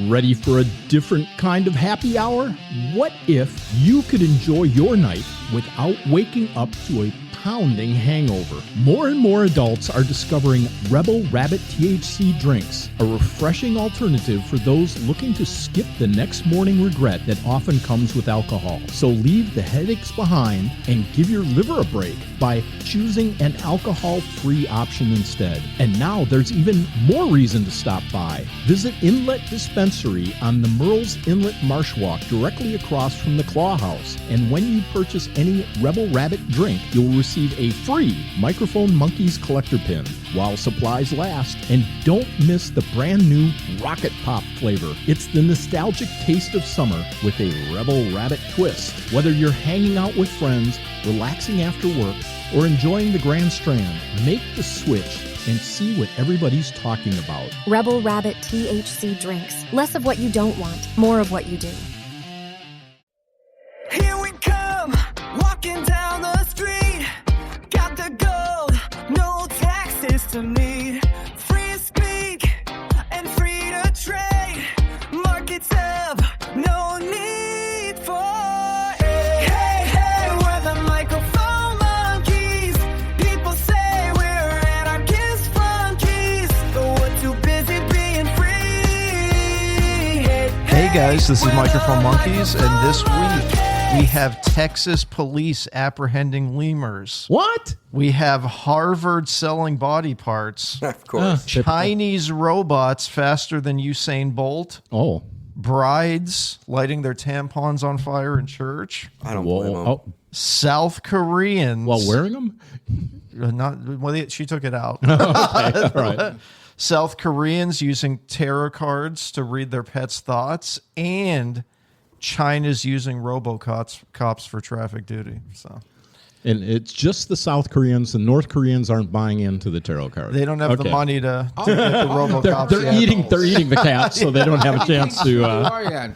Ready for a different kind of happy hour? What if you could enjoy your night without waking up to a pounding hangover? More and more adults are discovering Rebel Rabbit THC drinks, a refreshing alternative for those looking to skip the next morning regret that often comes with alcohol. So leave the headaches behind and give your liver a break by choosing an alcohol-free option instead. And now there's even more reason to stop by. Visit Inlet Dispensary on the Murrell's Inlet Marsh Walk directly across from the Claw House. And when you purchase any Rebel Rabbit drink, you'll receive a free Microphone Monkeys collector pin while supplies last. And don't miss the brand new Rocket Pop flavor. It's the nostalgic taste of summer with a Rebel Rabbit twist. Whether you're hanging out with friends, relaxing after work, or enjoying the Grand Strand, make the switch and see what everybody's talking about. Rebel Rabbit THC drinks. Less of what you don't want, more of what you do. Here we come, walking down the street. Got the gold, no taxes to meet. Free to speak and free to trade. Markets up, no need for aid. Hey, hey, we're the microphone monkeys. People say we're anarchist flunkies, but we're too busy being free. Hey guys, this is Microphone Monkeys, and this week we have Texas police apprehending lemurs. What? We have Harvard selling body parts. Of course. Chinese robots faster than Usain Bolt. Oh. Brides lighting their tampons on fire in church. I don't blame them. Oh. South Koreans. While wearing them? She took it out. Okay. All right. South Koreans using tarot cards to read their pets' thoughts, and China's using cops for traffic duty. So, And it's just the South Koreans. The North Koreans aren't buying into the tarot card. they don't have the money to get the RoboCops. They're eating. They're eating the cat, so they don't have a chance to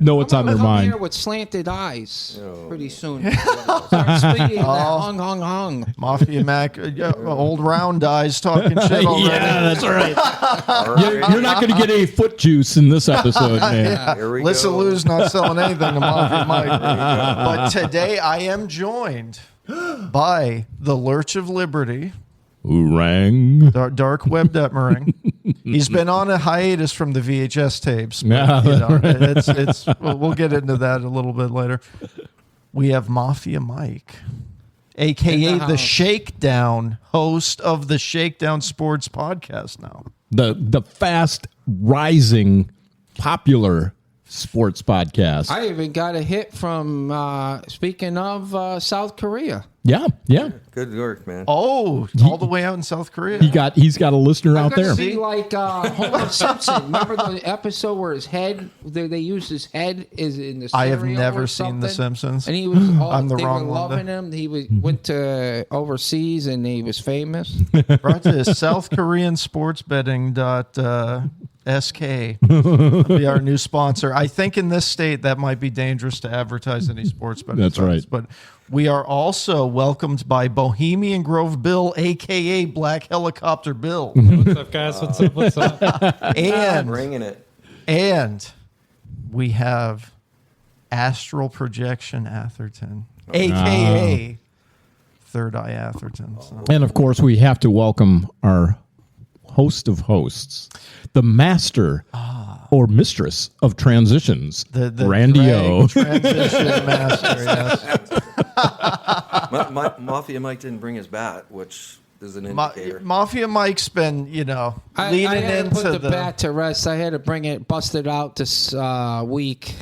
know what's on their I'm mind. here with slanted eyes pretty soon. Start speaking that hung. Mafia Mac, old round eyes talking shit already. Yeah, that's right. You're not going to get any foot juice in this episode, man. Here we Lissa go. Lou's not selling anything to Mafia Mike. But today I am joined by the Lurch of Liberty, Oorang. Dark Web Detmering. He's been on a hiatus from the VHS tapes. But, Yeah, we'll get into that a little bit later. We have Mafia Mike, a.k.a. the Shakedown, host of the Shakedown Sports Podcast now. The fast rising popular sports podcast. I even got a hit from, speaking of South Korea. Yeah. Good work, man. Oh, all the way out in South Korea. He's got a listener I'm out there. gonna be like Homer Simpson. Remember the episode where his head, they used his head is in the I have cereal never or seen The something? Simpsons. And he was I'm the they wrong were one loving then. him. He went to overseas and he was famous. Brought to South Korean sports betting SK will be our new sponsor. I think in this state that might be dangerous to advertise any sports betting. That's right. But we are also welcomed by Bohemian Grove Bill, a.k.a. Black Helicopter Bill. What's up, guys? What's up? Bringing it. And we have Astral Projection Atherton, a.k.a. Third Eye Atherton. So. And of course, we have to welcome our host of hosts, the master or mistress of transitions, The Randy O. drag transition master, yes. Mafia Mike didn't bring his bat, which is an indicator. Mafia Mike's been, leaning I had to into put the bat to rest. I had to bring it, bust it out this week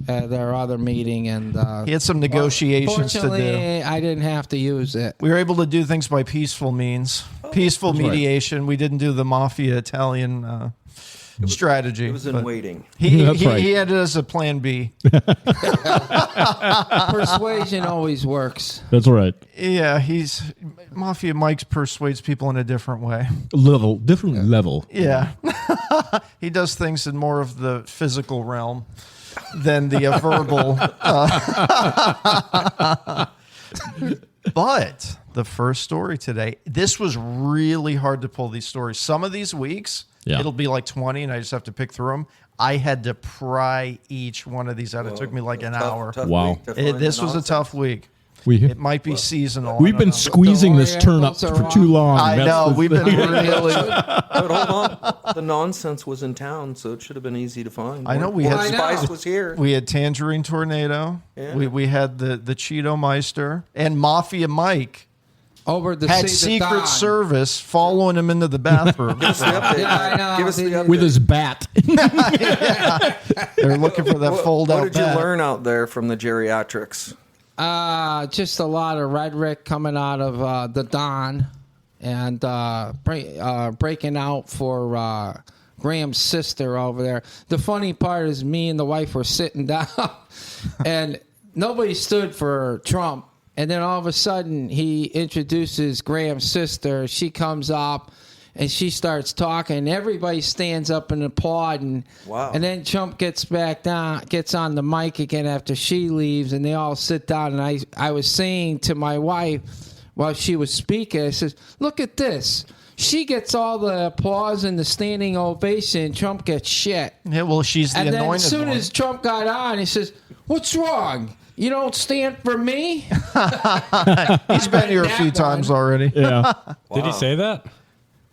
at our other meeting, and he had some negotiations to do. fortunately, I didn't have to use it. We were able to do things by peaceful means, peaceful mediation. We didn't do the Mafia Italian strategy. It was in waiting. He That's right. had it as a plan B. Persuasion always works. That's right. Yeah, Mafia Mike persuades people in a different way. Different level. Yeah. He does things in more of the physical realm than the verbal. But the first story today, this was really hard to pull these stories. Some of these weeks, Yeah. It'll be like 20, and I just have to pick through them. I had to pry each one of these out. It took me like an hour. Wow. Week to find This the was a nonsense. tough week. It might be seasonal. We've been squeezing this turnip for too long. I That's know. the We've been thing. really. But hold on, the nonsense was in town, so it should have been easy to find. I know we had Spice was here. We had Tangerine Tornado. Yeah. We had the Cheeto Meister and Mafia Mike Over the had St. Secret Don. Service following him into the bathroom. Give us the update. Yeah, I know. Give us the update. With his bat. They're looking for that fold-out What did you bat. learn out there from the geriatrics? Just a lot of rhetoric coming out of the Don and breaking out for Graham's sister over there. The funny part is me and the wife were sitting down and nobody stood for Trump. And then all of a sudden he introduces Graham's sister. She comes up and she starts talking. Everybody stands up and applauding. Wow. And then Trump gets back down, gets on the mic again after she leaves, and they all sit down. And I was saying to my wife while she was speaking, I says, look at this. She gets all the applause and the standing ovation. Trump gets shit. Yeah, well, she's the And then anointed as soon one. as Trump got on, he says, what's wrong? You don't stand for me? He's been here a few That times one. already. Yeah. Did he say that?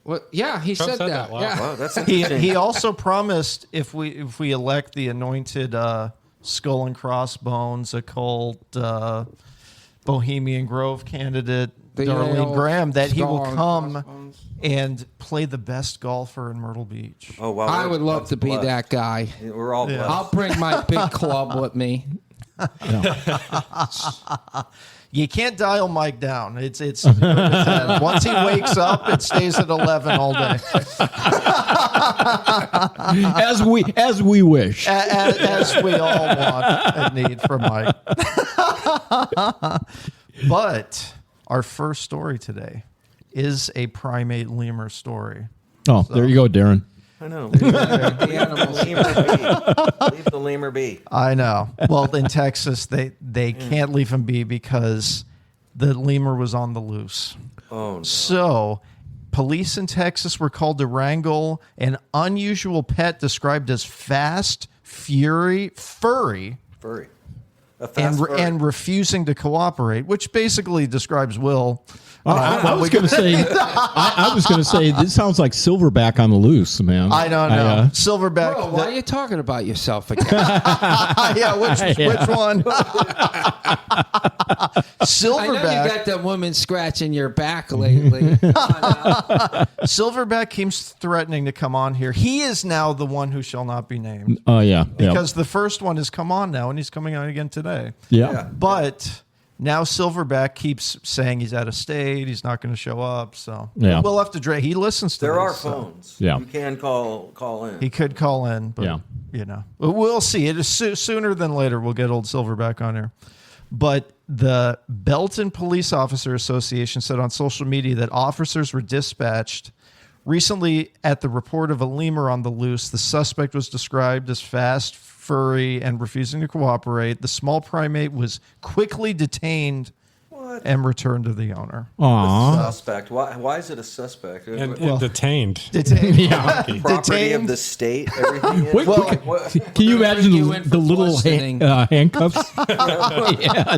Well, yeah, he Trump said said that. that. Wow. Yeah. Wow, that's He interesting. also promised if we elect the anointed Skull and Crossbones occult Bohemian Grove candidate The Darlene Yale Graham that he Skull will and come Crossbones. and play the best golfer in Myrtle Beach. Oh wow, I would love that's to be blessed. that guy. We're all blessed. I'll bring my big club with me. You can't dial Mike down. It's 10. Once he wakes up, it stays at 11 all day. As we wish. As we all want and need from Mike. But our first story today is a primate lemur story. Oh, there you go, Darren. I know. The animals. Leave the lemur be. I know. Well, in Texas, they can't leave him be because the lemur was on the loose. Oh no. So, police in Texas were called to wrangle an unusual pet described as fast, furry, Furry. A fast furry. and refusing to cooperate, which basically describes Will. I was going to say, I was going to say, this sounds like Silverback on the loose, man. I don't know. Silverback. Bro, why are you talking about yourself again? Yeah, which one? Silverback. I know you got that woman scratching your back lately. Silverback keeps threatening to come on here. He is now the one who shall not be named Oh, yeah. because the first one has come on now, and he's coming on again today. Yeah. But now Silverback keeps saying he's out of state. He's not going to show up. So Yeah. we'll have to. He listens to. There these, are so phones. Yeah. You can call in. He could call in, but Yeah. you know, we'll see. It is sooner than later. We'll get old Silverback on here. But the Belton Police Officer Association said on social media that officers were dispatched recently at the report of a lemur on the loose. The suspect was described as fast, furry, and refusing to cooperate. The small primate was quickly detained and returned to the owner. Aw. Suspect. Why is it a suspect? And detained. Detained. Property detained. of the state. Everything. Is? Wait, can you imagine you in the for little questioning. handcuffs?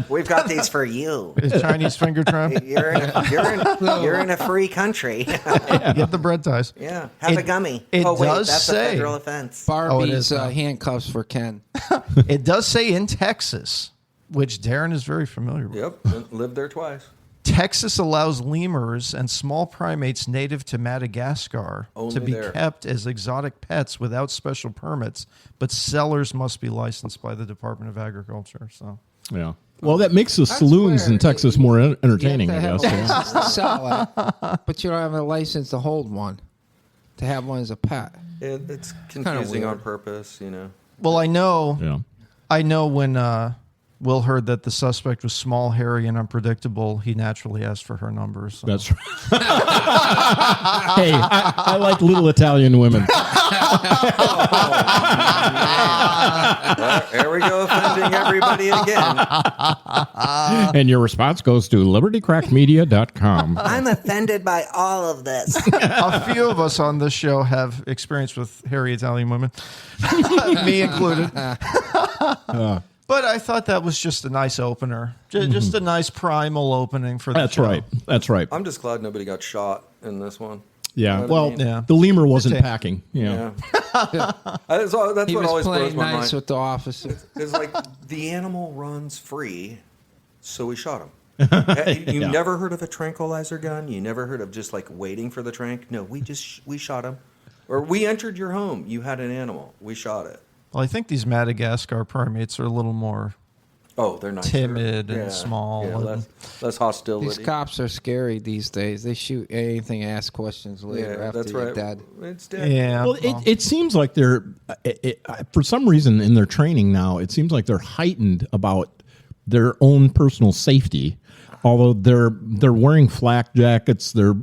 We've got these for you. His Chinese finger trap. You're in a free country. Get the bread ties. Yeah. Have a gummy. It oh wait, does that's say- a federal offense. Barbie's is now. handcuffs for Ken. It does say in Texas, which Darren is very familiar with. Yep. Lived there twice. Texas allows lemurs and small primates native to Madagascar Only to be there. kept as exotic pets without special permits, but sellers must be licensed by the Department of Agriculture. So, Yeah. Well, that makes the That's solutions where in Texas more entertaining, You I have guess. to have a Yeah. license to sell it, but you don't have a license to hold one, to have one as a pet. It's confusing weird. on purpose, you know. well, I know Yeah. when Will heard that the suspect was small, hairy, and unpredictable, he naturally asked for her number. So. That's right. Hey, I like little Italian women. There we go, offending everybody again. And your response goes to libertycrackmedia.com. I'm offended by all of this. A few of us on this show have experience with hairy Italian women, me included. But I thought that was just a nice opener, just a nice primal opening for the show. Right. That's right. I'm just glad nobody got shot in this one. Yeah. You know what I Well, mean? Yeah. the lemur wasn't packing. Yeah. That's He what was always blows playing my nice mind. with the officer. It's like the animal runs free, so we shot him. You Yeah. never heard of a tranquilizer gun? You never heard of just like waiting for the trank? No, we shot him. Or we entered your home. You had an animal. We shot it. Well, I think these Madagascar primates are a little more Oh, they're nicer. timid and small. Yeah, and- less hostility. These cops are scary these days. They shoot anything, ask questions later Yeah, after that's you're right. dead. It's dead. yeah. Well, it seems like they're, for some reason in their training now, it seems like they're heightened about their own personal safety. Although they're wearing flak jackets, they've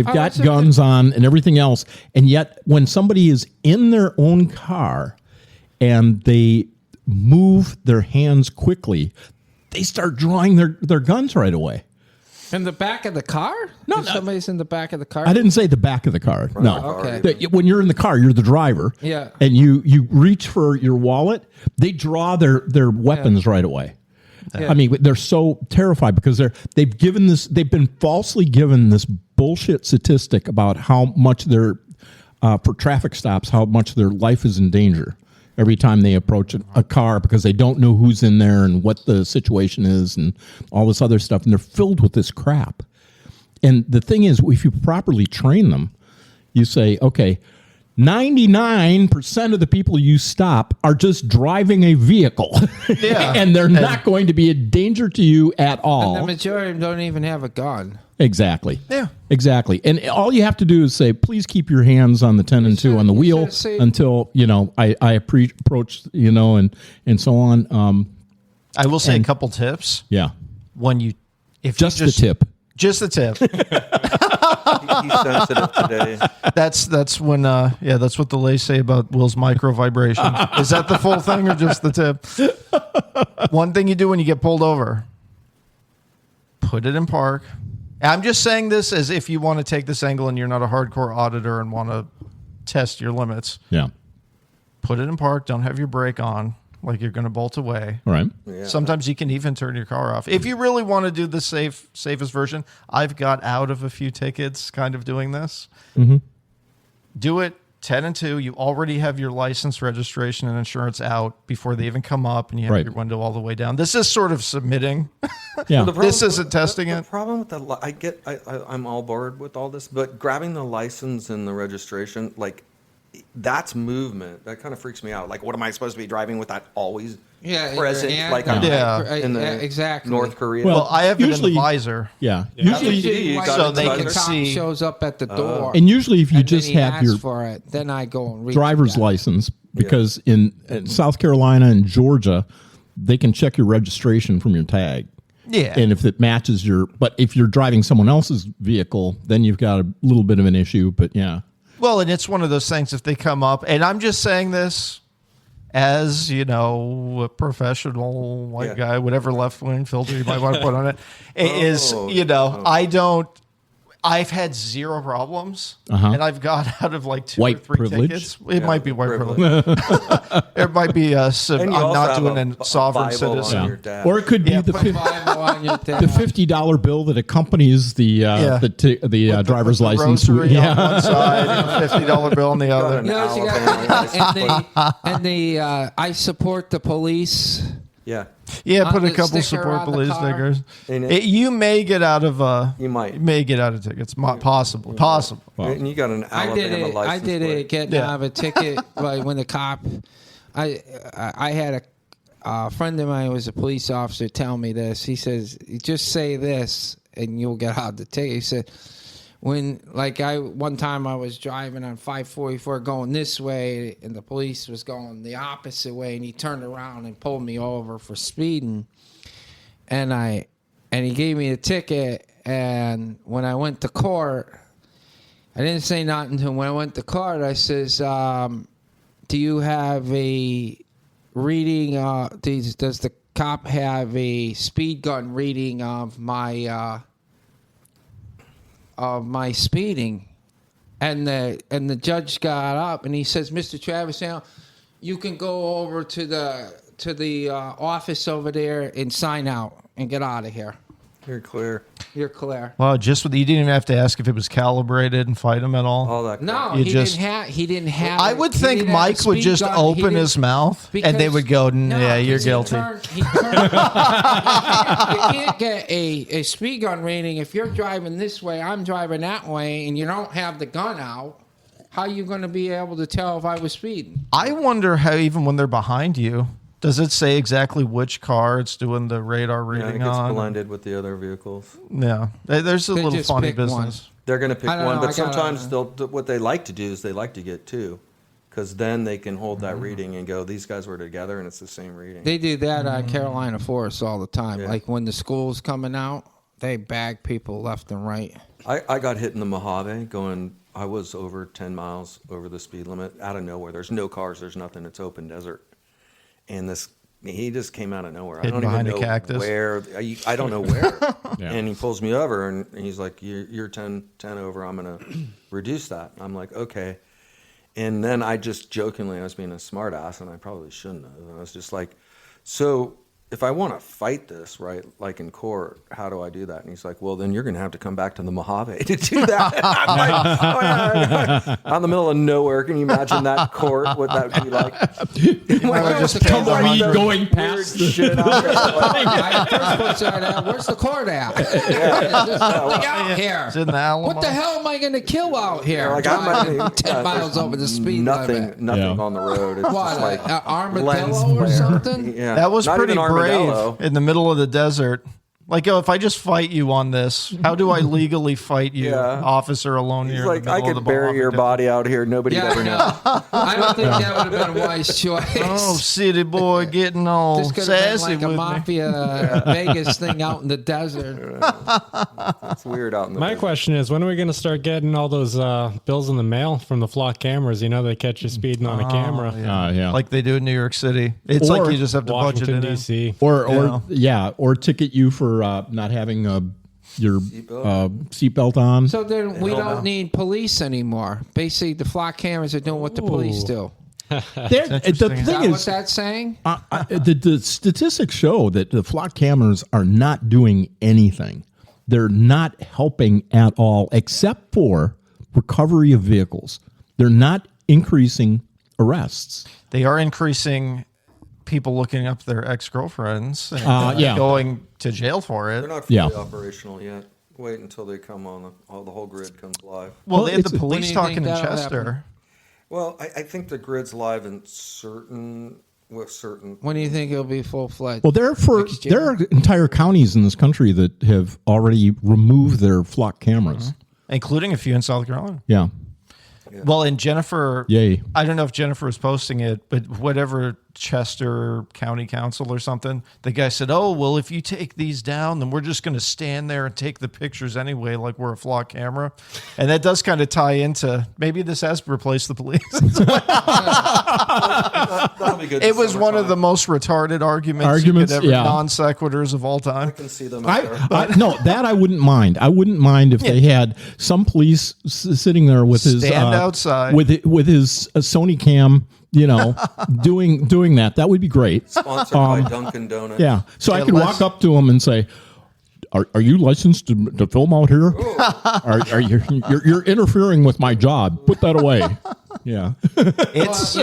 got that's a guns on and everything else, and yet when somebody is in their own car and they move their hands quickly, they start drawing their guns right away. In the back of the car? No, If no. somebody's in the back of the car? I didn't say the back of the car. No. Okay. When you're in the car, you're the driver. Yeah. And you reach for your wallet, they draw their weapons right away. Yeah. I mean, they're so terrified because they've been falsely given this bullshit statistic about how much for traffic stops, how much their life is in danger every time they approach a car because they don't know who's in there and what the situation is and all this other stuff. And they're filled with this crap. And the thing is, if you properly train them, you say, okay, 99% of the people you stop are just driving a vehicle. Yeah. And they're not going to be a danger to you at And all. the majority of them don't even have a gun. Exactly. Yeah. Exactly. And all you have to do is say, please keep your hands on the 10 and 2 on the you wheel should say- until, I approach, and so on. I will say a couple tips Yeah. when if Just you the tip. Just the tip. He's sensitive today. That's when that's what the lays say about Will's micro vibration. Is that the full thing or just the tip? One thing you do when you get pulled over, put it in park. I'm just saying this as if you want to take this angle and you're not a hardcore auditor and want to test your limits. Yeah. Put it in park. Don't have your brake on like you're going to bolt away. All right. Yeah. Sometimes you can even turn your car off. If you really want to do the safest version, I've got out of a few tickets kind of doing this. Mm-hmm. Do it 10 and 2. You already have your license, registration, and insurance out before they even come up, and you have Right. your window all the way down. This is sort of submitting. Yeah. The This isn't testing the it. problem with I'm all bored with all this, but grabbing the license and the registration, like, that's movement. That kind of freaks me out. Like, what am I supposed to be driving with that always present? yeah, Like, I'm Yeah. in the exactly. North Korea. Well, I have it in usually- the visor. Yeah. Usually, Usually, you so got they it can in the see visor. shows up at the door. and usually if you and then just he have asks your for it, then I go and read driver's that. license, because in South Carolina and Georgia, they can check your registration from your tag. Yeah. And if it matches but if you're driving someone else's vehicle, then you've got a little bit of an issue. But yeah. Well, and it's one of those things if they come up, and I'm just saying this as, a professional white guy, whatever left-wing filter you might want to put on it, I've had zero problems, and I've got out of like 2 White or 3 privilege? tickets. It might be white privilege. It might be I'm And you also not have doing a a sovereign Bible on citizen. your dash. Or it could be the Bible on your the tab. $50 bill that accompanies the driver's With the license. rosary on one side and a $50 bill on the other. an You know, you Alabama got, and the I support the police. Yeah. Yeah, On put a the couple sticker support on the police car. stickers. And it- You may get out of You might. You may get out of tickets. Possible. And you got an I did Alabama it. license I did plate. it. Getting Yeah. out of a ticket, like when the cop. I had a friend of mine who was a police officer tell me this. He says, "Just say this, and you'll get out of the ticket." He said, one time I was driving on 544 going this way, and the police was going the opposite way, and he turned around and pulled me over for speeding, and he gave me a ticket, and when I went to court, I didn't say nothing until when I went to court. I says, do you have a reading? Does the cop have a speed gun reading of my speeding? And the judge got up and he says, Mr. Travis, you can go over to the office over there and sign out and get out of here. You're clear. You're clear. Well, you didn't even have to ask if it was calibrated and fight him at all. All that. No, You he just- didn't have. I would think Mike would just open his mouth and they would go, yeah, you're guilty. You can't get a speed gun rating if you're driving this way, I'm driving that way, and you don't have the gun out. How are you going to be able to tell if I was speeding? I wonder how even when they're behind you, does it say exactly which car it's doing the radar Yeah, reading it gets on? blended with the other vehicles. Yeah, there's a They little just funny pick business. one. They're going to pick I don't one, know, but I gotta- sometimes what they like to do is they like to get two, because then they can hold that reading and go, these guys were together and it's the same reading. They do that at Carolina Forest all the time. Yeah. Like when the school's coming out, they bag people left and right. I got hit in the Mojave going, I was over 10 miles over the speed limit out of nowhere. There's no cars, there's nothing. It's open desert. And he just came out of nowhere. Hidden I don't even behind a know cactus. where. I don't know where. Yeah. And he pulls me over and he's like, you're 10 over. I'm going to reduce that. I'm like, okay. And then I just jokingly, I was being a smart ass and I probably shouldn't have. And I was just like, so if I want to fight this, right, like in court, how do I do that? And he's like, well, then you're going to have to come back to the Mojave to do that. I'm like, oh, yeah. Out in the middle of nowhere. Can you imagine that court? What that would be like? just tumbleweed going past the shit out there. Where's the court at? Yeah. There's nothing out here. It's in the Alamo. What the hell am I going to kill out here? Like I'm Driving not 10 miles there's over the speed nothing limit. on the road. It's What, just like an armadillo lens or flare. something? Yeah. That was Not pretty even brave armadillo. in the middle of the desert. Like, if I just fight you on this, how do I legally fight you, Yeah. officer, alone He's here? like, in the I middle of could the bury Mojave your Desert? body out here. Nobody'd Yeah, ever know. I don't think that would have been a wise choice. Oh, city boy getting all This could have been sassy like a with me. mafia Vegas thing out in the desert. It's weird out in the My desert. question is, when are we going to start getting all those bills in the mail from the flock cameras? You know, they catch you speeding on a camera. yeah. Like they do in New York City. It's Or like you just have to budget Washington, it in. D.C. or ticket you for not having your seatbelt on. So then we don't need police anymore. Basically, the flock cameras are doing what the police do. The interesting. Is thing that what is, that's saying? the statistics show that the flock cameras are not doing anything. They're not helping at all, except for recovery of vehicles. They're not increasing arrests. They are increasing people looking up their ex-girlfriends and yeah. going to jail for it. They're not fully Yeah. operational yet. Wait until they come on. The whole grid comes live. Well, Well, they had it's- the when do police you talking think in that'll Chester. happen? Well, I think the grid's live in certain. When do you think it'll be full fledged? Well, there are entire counties in this country that have already removed their flock cameras. Including a few in South Carolina. Yeah. Well, and Jennifer, Yay. I don't know if Jennifer was posting it, but whatever Chester County Council or something, the guy said, oh, well, if you take these down, then we're just going to stand there and take the pictures anyway, like we're a flock camera. And that does kind of tie into maybe this has replaced the police. That'll be good. It was one of the most retarded arguments you could ever, yeah. non sequiturs of all I time. can see them. Out there. No, that I wouldn't mind. I wouldn't mind if they had some police sitting there with his Stand outside. with his Sony cam, doing that. That would be great. Sponsored by Dunkin' Donuts. Yeah, so I Yeah, could walk up to him and say, "Are you licensed to film out here? Are you're interfering with my job? Put that away." Yeah, It's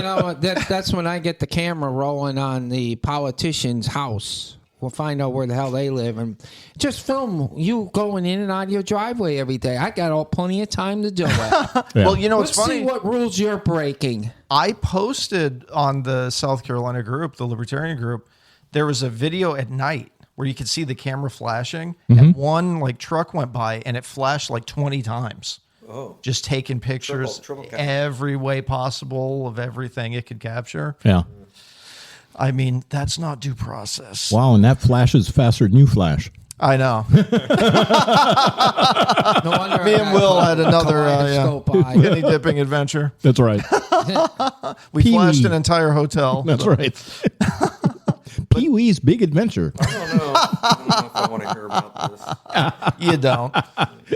that's when I get the camera rolling on the politician's house. We'll find out where the hell they live and just film you going in and out of your driveway every day. I got plenty of time to do it. Yeah. well, it's Let's funny. see what rules you're breaking. I posted on the South Carolina group, the Libertarian group, there was a video at night where you could see the camera flashing, and one truck went by and it flashed 20 times. Oh. Just taking pictures Triple count. every way possible of everything it could capture. yeah. I mean, that's not due process. Wow, and that flashes faster than you flash. I know. No wonder Me and Will had another kaleidoscope eye. penny dipping adventure. That's right. We Pee-wee. flashed an entire hotel. That's right. Pee Wee's Big Adventure. I don't know if I want to hear about this. You don't.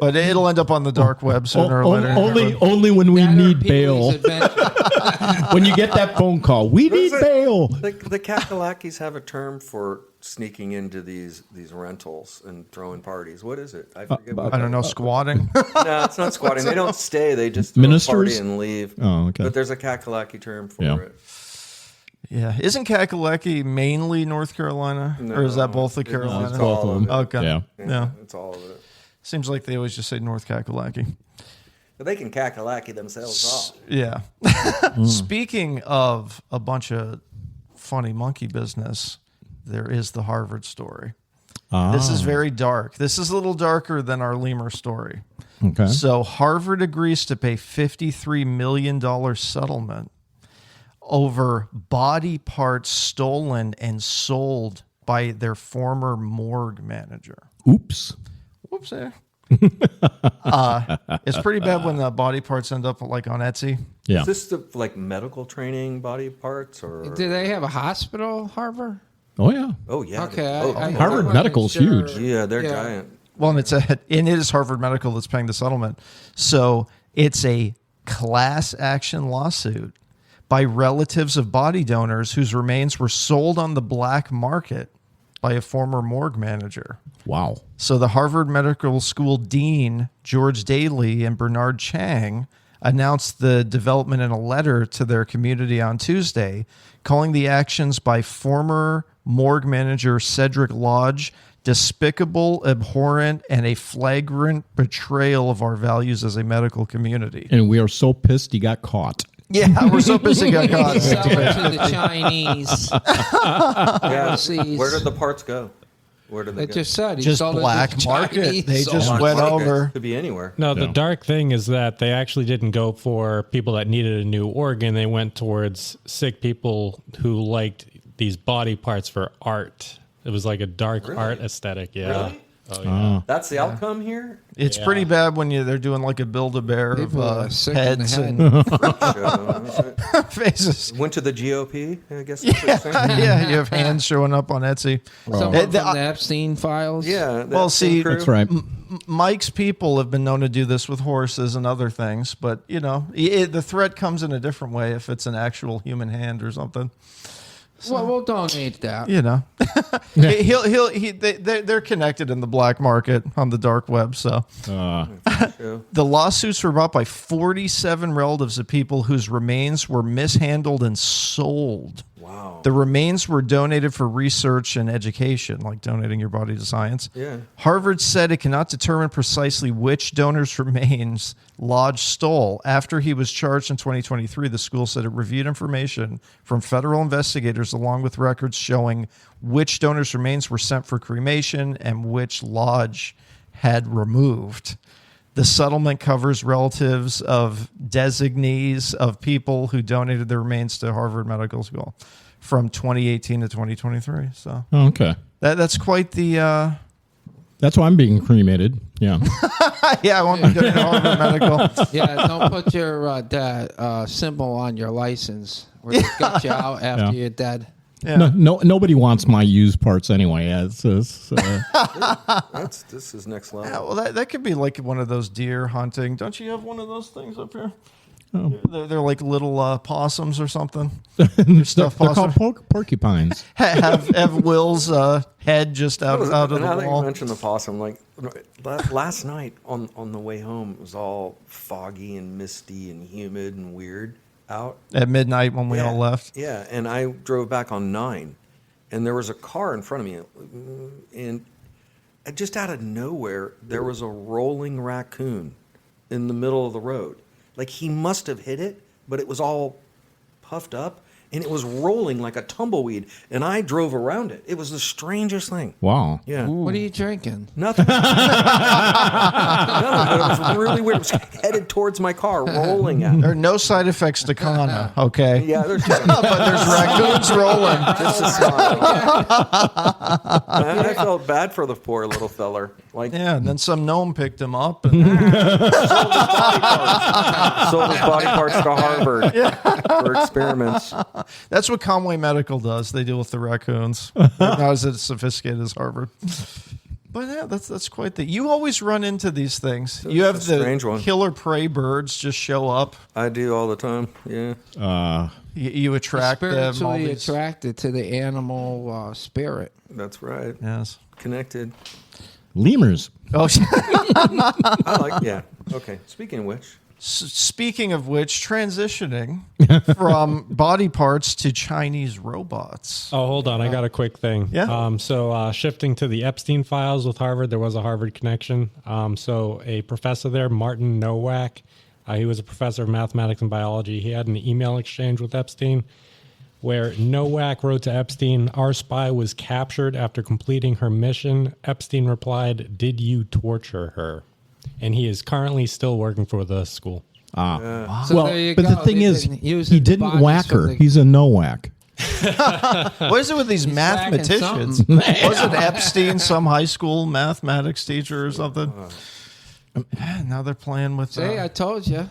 But it'll end up on the dark web sooner or later. Only when we That or need Pee-wee's bail. Adventure. When you get that phone call, we need bail. The Kakalakis have a term for sneaking into these rentals and throwing parties. What is it? I forget. What I don't know, squatting. No, it's not squatting. They don't stay. They just throw a Ministers? party and leave. Oh, okay. But there's a Kakalaki term for Yeah. it. Yeah. Isn't Kakalaki mainly North Carolina? Or is that both the Carolinas? It's all of it. Okay. Yeah. Yeah. It's all of it. Seems like they always just say North Kakalaki. But they can Kakalaki themselves off. Yeah. Speaking of a bunch of funny monkey business, there is the Harvard story. This is very dark. This is a little darker than our lemur story. Okay. So Harvard agrees to pay $53 million settlement over body parts stolen and sold by their former morgue manager. Oops. Whoops. It's pretty bad when the body parts end up like on Etsy. Yeah. Is this the medical training body parts or? Do they have a hospital, Harvard? Oh, yeah. Oh yeah. Okay. Oh, Harvard wasn't Medical's huge. yeah, they're giant. Well, and it is Harvard Medical that's paying the settlement. So it's a class action lawsuit by relatives of body donors whose remains were sold on the black market by a former morgue manager. Wow. So the Harvard Medical School dean, George Daly, and Bernard Chang announced the development in a letter to their community on Tuesday, calling the actions by former morgue manager Cedric Lodge despicable, abhorrent, and a flagrant betrayal of our values as a medical community. And we are so pissed he got caught. Yeah, we're so pissed he got caught. Sell it to the Chinese. Yeah. Overseas. Where did the parts go? Where did they They go? just said he Just sold it to black the market. Chinese. They just Black went market. over. Could be anywhere. No, the Yeah. dark thing is that they actually didn't go for people that needed a new organ. They went towards sick people who liked these body parts for art. It was like a dark art aesthetic. Yeah. Really? Oh, yeah. That's the outcome here. It's pretty bad when they're doing like a Build-A-Bear People of are sick in the heads head. and faces. Went to the GOP. I guess. That's what you're saying? Yeah, you have hands showing up on Etsy. Someone from the- the Epstein files. Yeah. Well, see, crew. That's right. Mike's people have been known to do this with horses and other things, but the threat comes in a different way if it's an actual human hand or something. Well, we'll donate that. They're connected in the black market on the dark web. So True. the lawsuits were brought by 47 relatives of people whose remains were mishandled and sold. Wow. The remains were donated for research and education, like donating your body to science. Yeah. Harvard said it cannot determine precisely which donor's remains Lodge stole. After he was charged in 2023, the school said it reviewed information from federal investigators along with records showing which donor's remains were sent for cremation and which Lodge had removed. The settlement covers relatives of designees of people who donated their remains to Harvard Medical School from 2018 to 2023. So Okay. that's quite the... That's why I'm being cremated. Yeah. yeah, I won't be doing Harvard Medical. Yeah, don't put your symbol on your license where they got you out after Yeah. you're dead. Yeah. Nobody wants my used parts anyway. This This is next level. Yeah, well, that could be like one of those deer hunting. Don't you have one of those things up here? Oh. They're like little possums or something. they're Stuffed called possum. porcupines. have Will's head just out of the now that you wall. mentioned the possum, last night on the way home, it was all foggy and misty and humid and weird out. At midnight when we all left. Yeah, and I drove back on 9, and there was a car in front of me, and just out of nowhere, there was a rolling raccoon in the middle of the road. Like, he must have hit it, but it was all puffed up, and it was rolling like a tumbleweed, and I drove around it. It was the strangest thing. Wow. Yeah. What are you drinking? Nothing. Nothing, but it was really weird. It was headed towards my car, rolling at There me. are no side effects to Kana, okay? Yeah, there's But there's raccoons rolling. just a smile. I felt bad for the poor little feller. Like, Yeah, and then some gnome picked him up. And sold his body parts to Harvard for experiments. that's what Conway Medical does. They deal with the raccoons. They're not as sophisticated as Harvard. But yeah, that's quite the. You always run into these things. You have the strange one. killer prey birds just show up. I do all the time. Yeah. You attract them. all Spiritually these- attracted to the animal spirit. That's right. Yes. Connected. Lemurs. Oh, I like, yeah. Okay. Speaking of which, speaking of which, transitioning from body parts to Chinese robots. Oh, hold on. I got a quick thing. Yeah. So shifting to the Epstein files with Harvard, there was a Harvard connection. So a professor there, Martin Nowak, he was a professor of mathematics and biology. He had an email exchange with Epstein where Nowak wrote to Epstein, "Our spy was captured after completing her mission." Epstein replied, "Did you torture her?" And he is currently still working for the school. So Well, there you but go. the thing They is, didn't use he the didn't bodies whack from her. the- He's a no whack. What is it with these He's whacking mathematicians? something. Wasn't Epstein some high school mathematics teacher or something? Now they're playing with. See, I told you,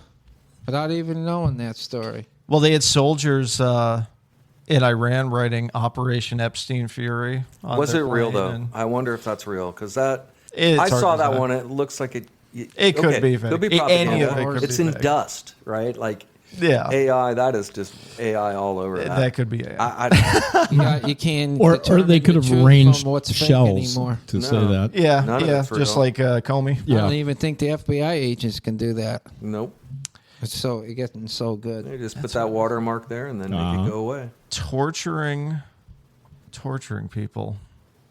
without even knowing that story. Well, they had soldiers in Iran writing Operation Epstein Fury. on was it their real plane, though? and I wonder if that's real because that It's I hard saw to that say. one. It looks like it. It could be fake. Could be Any of propaganda. it could It's be in fake. dust, right? Like Yeah, AI. That is just AI all over. that could be. You can't. Or determine they could the have truth arranged from what's fake shells anymore. to say No. that. Yeah, None of yeah, it's just real. like Comey. I Yeah. don't even think the FBI agents can do that. Nope. It's getting so good. They just put that watermark there and then make it go away. Torturing people.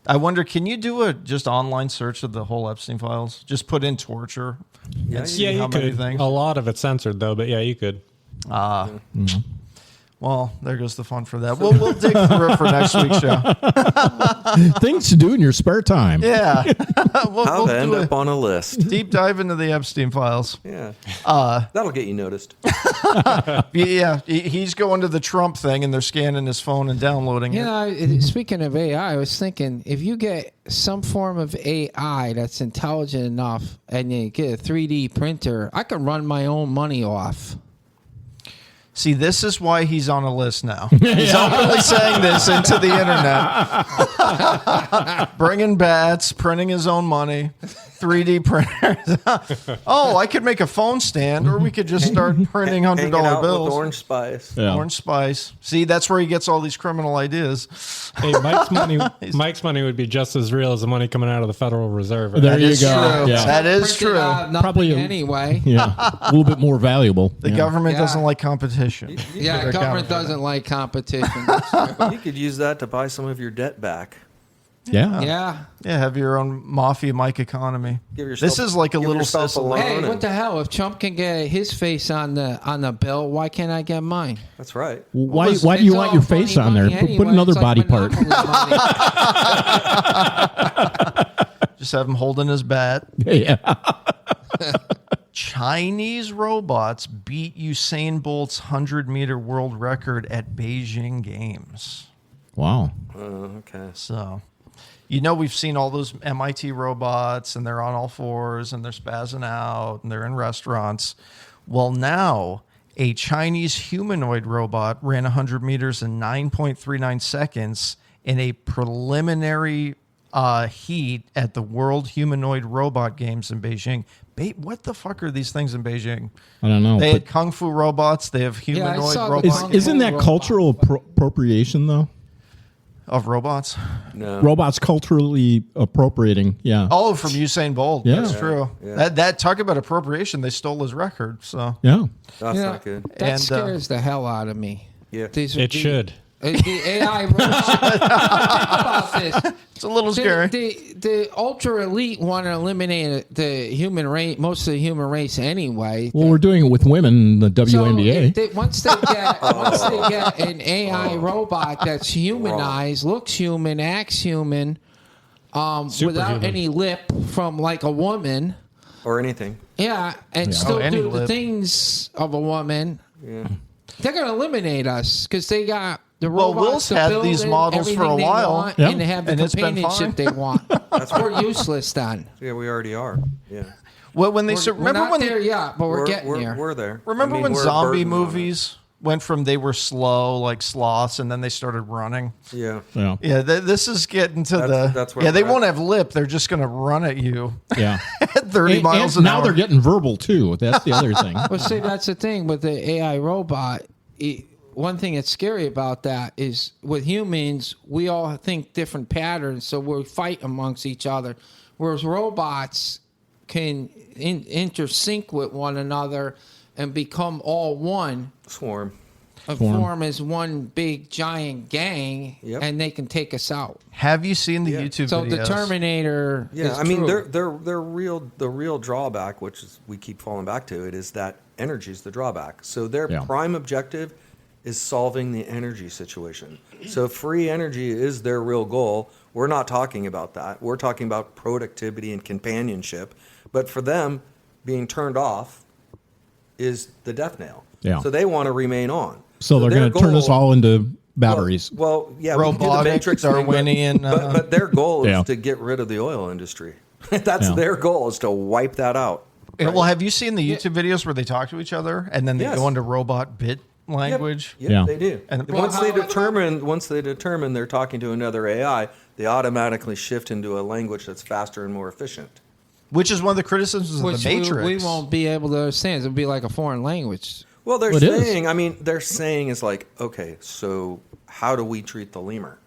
I wonder, can you do a just online search of the whole Epstein files? Just put in torture. Yeah, and see Yeah, how you many could. things. A lot of it's censored, though, but yeah, you could. Well, there goes the fun for that. We'll dig through it for next week's show. Things to do in your spare time. Yeah, How we'll to end do up on a list. deep dive into the Epstein files. Yeah. That'll get you noticed. Yeah, he's going to the Trump thing, and they're scanning his phone and downloading You it. know, speaking of AI, I was thinking if you get some form of AI that's intelligent enough and you get a 3D printer, I could run my own money off. See, this is why he's on a list now. He's openly saying this into the internet. Bringing bats, printing his own money, 3D printers. Oh, I could make a phone stand, or we could just start printing Hanging $100 out bills. with Orange Spice. Yeah. Orange Spice. See, that's where he gets all these criminal ideas. Hey, Mike's money would be just as real as the money coming out of the Federal Reserve. There That you is go. true. Yeah. That is Printed true. out nothing Probably a- anyway. Yeah. A little bit more valuable. The Yeah. government Yeah. doesn't like competition. Yeah, They're government counterfeit. doesn't like competition. That's true. You could use that to buy some of your debt back. Yeah. Yeah. Yeah, have your own Mafia Mike economy. Give yourself- This is like a give little yourself a Sicily. loan. Hey, and- what the hell? If Trump can get his face on the bill, why can't I get mine? That's right. Why It's do you want all your face funny on there? money Put anyway. another It's like body part. Monopoly money. Just have him holding his bat. Yeah. Chinese robots beat Usain Bolt's 100-meter world record at Beijing Games. Wow. Okay. So, we've seen all those MIT robots, and they're on all fours, and they're spazzing out, and they're in restaurants. Well, now a Chinese humanoid robot ran 100 meters in 9.39 seconds in a preliminary heat at the World Humanoid Robot Games in Beijing. What the fuck are these things in Beijing? I don't know. They but had kung fu robots. They have humanoid saw the robots. kung isn't that robot. cultural appropriation, though? Of robots? No. Robots culturally appropriating. Yeah. Oh, from Usain Bolt. Yeah. That's true. Yeah. That talk about appropriation. They stole his record. So Yeah. That's You know, not good. That And, scares the hell out of me. Yeah. These It should. The AI think about this. It's a little scary. The ultra elite want to eliminate the human race, most of the human race anyway. Well, we're doing it with women in the WNBA. Once they get an AI robot that's humanized, looks human, acts human, without any lip from like a woman or anything. Yeah, and still do the lip. things of a woman. Yeah. They're gonna eliminate us because they got the Well, robots Will's to had build these in models for a everything they while. want, Yeah. and they have the And it's been companionship fine. they want. We're useless then. Yeah, we already are. Yeah. Well, when they We're remember not when there yet, but we're getting there. We're there. remember I mean, when we're a zombie burden on it. movies went from they were slow like sloths and then they started running. Yeah. Yeah. Yeah, this is getting to That's where they we're won't at. have lip. They're just going to run at you Yeah. at 30 miles and an hour. now they're getting verbal too. That's the other thing. Well, see, that's the thing with the AI robot. One thing that's scary about that is with humans, we all think different patterns, so we fight amongst each other. Whereas robots can intersync with one another and become all one, Swarm. form as one big giant gang, Yep. and they can take us out. Have you seen the Yeah. YouTube So videos? the Terminator. Yeah, is I mean, true. they're real. The real drawback, which is we keep falling back to it, is that energy is the drawback. So their Yeah. prime objective is solving the energy situation. So free energy is their real goal. We're not talking about that. We're talking about productivity and companionship. But for them, being turned off is the death nail. Yeah. So they want to remain on. So they're their going to turn us goal- all into batteries. Well, yeah, we can do the Robotic, Matrix thing, Darwinian, but their goal Yeah. is to get rid of the oil industry. That's Yeah. their goal, is to wipe that out. Yeah, well, have you seen the YouTube videos where they talk to each other and then they Yes. go into robot bit language? Yep, Yeah. they do. And- Once they determine they're talking to another AI, they automatically shift into a language that's faster and more efficient. Which is one of the criticisms Which of the Matrix. we won't be able to understand. It'll be like a foreign language. Well, they're It is. saying, they're saying is like, okay, so how do we treat the lemur?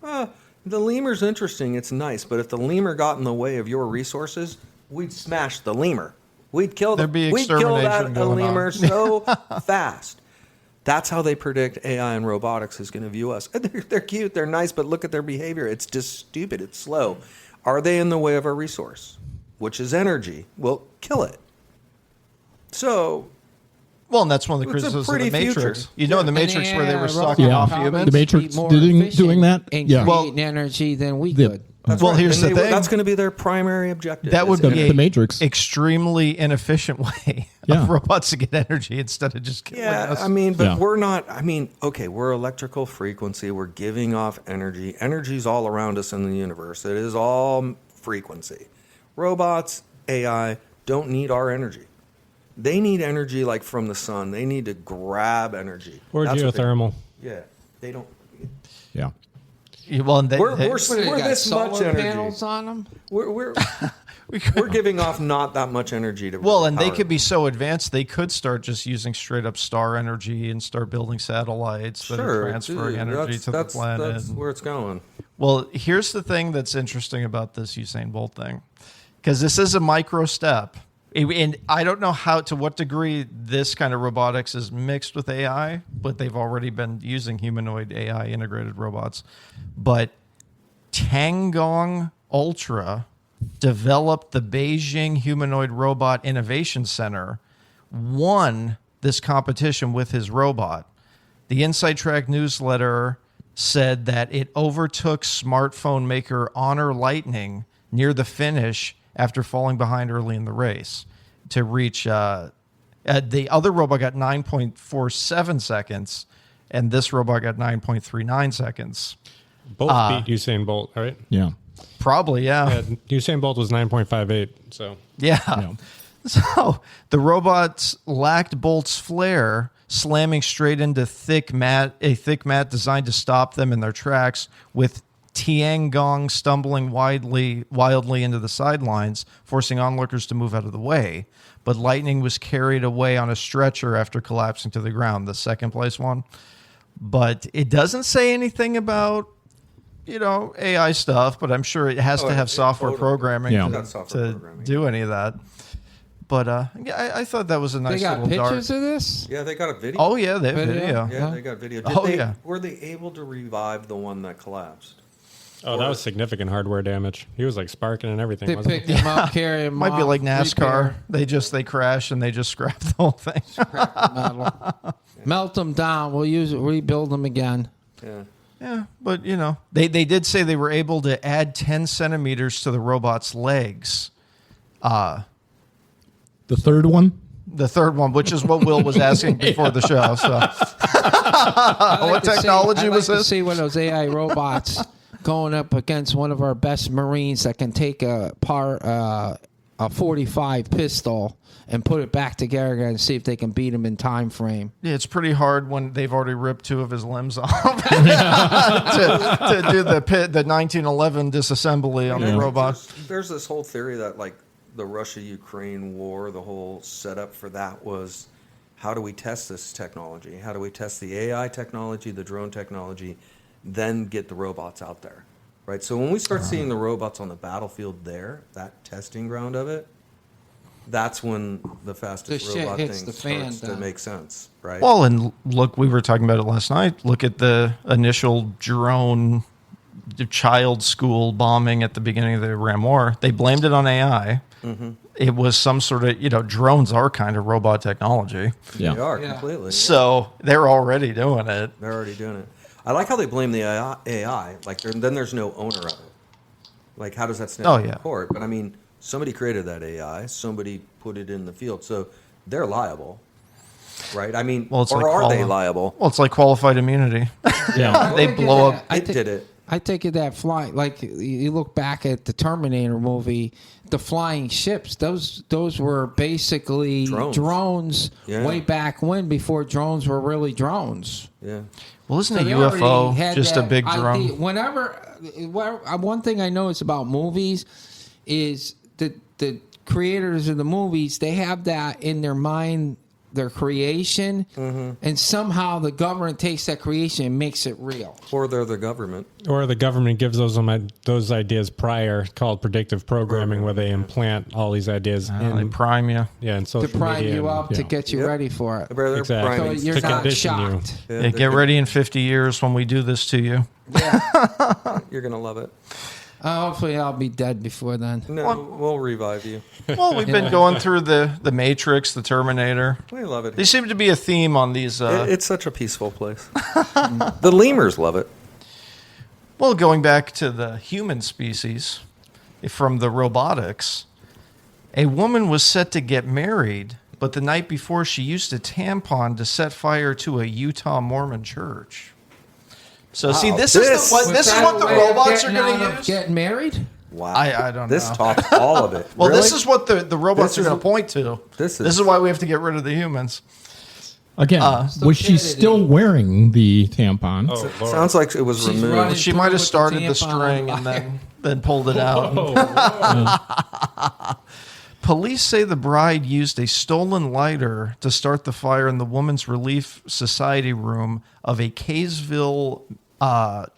The lemur's interesting, it's nice, but if the lemur got in the way of your resources, we'd smash the lemur. We'd kill There'd be we'd kill extermination that going on. lemur so fast. That's how they predict AI and robotics is going to view us. They're cute, they're nice, but look at their behavior. It's just stupid, it's slow. Are they in the way of our resource, which is energy? Well, kill it. So, Well, and that's one of the It's a criticisms of the pretty Matrix. future. You know, in the And Matrix where they were robots sucking off probably humans. The Matrix be more doing efficient that? and Yeah. creating energy than we The- could. that's Well, right. here's And the thing. That's going to be their primary objective. That would is be The a Matrix. extremely inefficient way Yeah. of robots to get energy instead of just killing Yeah, us. but Yeah. we're not. Okay, we're electrical frequency. We're giving off energy. Energy's all around us in the universe. It is all frequency. Robots, AI, don't need our energy. They need energy like from the sun. They need to grab energy. Or That's what they- geothermal. Yeah, they don't. Yeah. Well, and We're What, they got this much solar energy. panels on them? We're giving off not that much energy to. well, and they power could be so advanced they could start just using straight up star energy and start building satellites that are transferring dude, energy to the planet. That's where it's going. Well, here's the thing that's interesting about this Usain Bolt thing, because this is a micro step. And I don't know to what degree this kind of robotics is mixed with AI, but they've already been using humanoid AI integrated robots. But Tangong Ultra developed the Beijing Humanoid Robot Innovation Center, won this competition with his robot. The Inside Track newsletter said that it overtook smartphone maker Honor Lightning near the finish after falling behind early in the race to reach the other robot got 9.47 seconds and this robot got 9.39 seconds. Both beat Usain Bolt, right? Yeah. Probably, Yeah, Usain Bolt was 9.58. So Yeah. So the robots lacked Bolt's flair, slamming straight into a thick mat designed to stop them in their tracks, with Tiangong stumbling wildly into the sidelines, forcing onlookers to move out of the way. But Lightning was carried away on a stretcher after collapsing to the ground, the second place one. But it doesn't say anything about, AI stuff, but I'm sure it has to have software totally. programming Yeah. to, Got software to programming. do any of that. But yeah, I thought that was a nice They got little dart. pictures of this? Yeah, they got a video. Oh yeah, they have Video? video. Yeah, they got video. Yeah. Were they able to revive the one that collapsed? Oh, that was significant hardware damage. He was like sparking and everything. They wasn't picked he? him up, carry him Might be off, like NASCAR. repair, They crash and they just scrap the whole thing. metal. Melt them down. We'll rebuild them again. Yeah. Yeah, but they did say they were able to add 10 centimeters to the robot's legs. The third one? The third one, which is what Will was asking before the show. So, what technology was I'd like to this? see one of those AI robots going up against one of our best Marines that can take a 45 pistol and put it back together again and see if they can beat him in time frame. Yeah, it's pretty hard when they've already ripped 2 of his limbs off to do the 1911 disassembly on the robot. There's this whole theory that like the Russia-Ukraine war, the whole setup for that was, how do we test this technology? How do we test the AI technology, the drone technology, then get the robots out there, right? So when we start seeing the robots on the battlefield there, that testing ground of it, that's when the fastest The shit robot hits thing the fan starts to down. make sense, right? Well, and look, we were talking about it last night. Look at the initial drone child school bombing at the beginning of the Iran war. They blamed it on AI. Mm-hmm. It was some sort of, drones are kind of robot technology. Yeah. They are Yeah. completely. So they're already doing it. They're already doing it. I like how they blame the AI. Like, then there's no owner of it. Like, how does that stand in court? But I mean, somebody created that AI. Somebody put it in the field, so they're liable, right? I mean, Well, it's or like are they liable? Well, it's like qualified immunity. Yeah. They blow up. It did it. I take it that fly, like you look back at the Terminator movie, the flying ships, those were basically drones Yeah. way back when, before drones were really drones. Yeah. Well, isn't So a they already UFO had just a that big idea. drone? One thing I notice about movies is that the creators of the movies, they have that in their mind, their creation, and somehow the government takes that creation and makes it real. Or they're the government. Or the government gives those ideas prior, called predictive programming, where they implant all these ideas They in prime you. in social To prime media you and, up to get you Yep. ready for it. They're Exactly. So priming. you're To not condition you. shocked. Yeah, get ready in 50 years when we do this to you. You're going to love it. Hopefully I'll be dead before then. No, we'll revive you. Well, we've been going through the Matrix, the Terminator. We love it. They seem to be a theme on these. It's such a peaceful place. The lemurs love it. Well, going back to the human species, from the robotics, a woman was set to get married, but the night before she used a tampon to set fire to a Utah Mormon church. So, see, this is what the robots are going to use. Getting married? Wow. I don't This know. tops all of it. Well, Really? this is what the robots This are is- going to point to. this is is- why we have to get rid of the humans. Again, was she still wearing the tampon? Oh, Lord. Sounds like it was She's removed. running She through might have with the started the tampon string and then pulled it out. Oh, Police say the bride used a stolen lighter to start the fire in the Women's Relief Society room of a Kaysville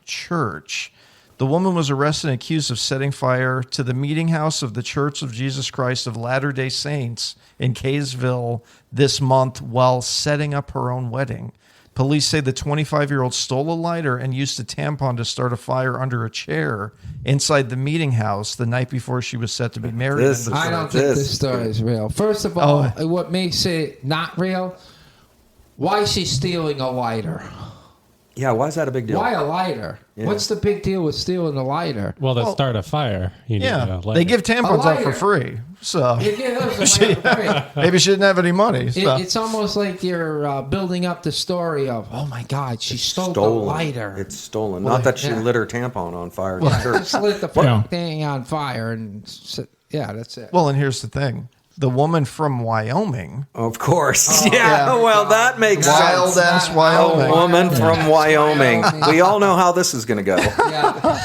church. The woman was arrested and accused of setting fire to the meeting house of the Church of Jesus Christ of Latter-day Saints in Kaysville this month while setting up her own wedding. Police say the 25-year-old stole a lighter and used a tampon to start a fire under a chair inside the meeting house the night before she was set to be married. This in the is- I don't church. think This- this story is real. First of all, what makes it not real? Why is she stealing a lighter? Yeah, why is that a big deal? Why a lighter? Yeah. What's the big deal with stealing a lighter? well, to start a fire, you need Yeah, a lighter. they give tampons out for lighter. free, so You get those a lighter free. maybe she didn't have any money. So. It's almost like you're building up the story of, oh my God, she stole the Stolen. lighter. It's stolen. Not that she yeah. lit her tampon on fire at the church. Just lit the Yeah. thing on fire and yeah, that's it. Well, and here's the thing. The woman from Wyoming, Of course. Oh, yeah, well, that makes wild sense. ass A Wyoming, woman from Wyoming. We all know how this is going to go. Yeah.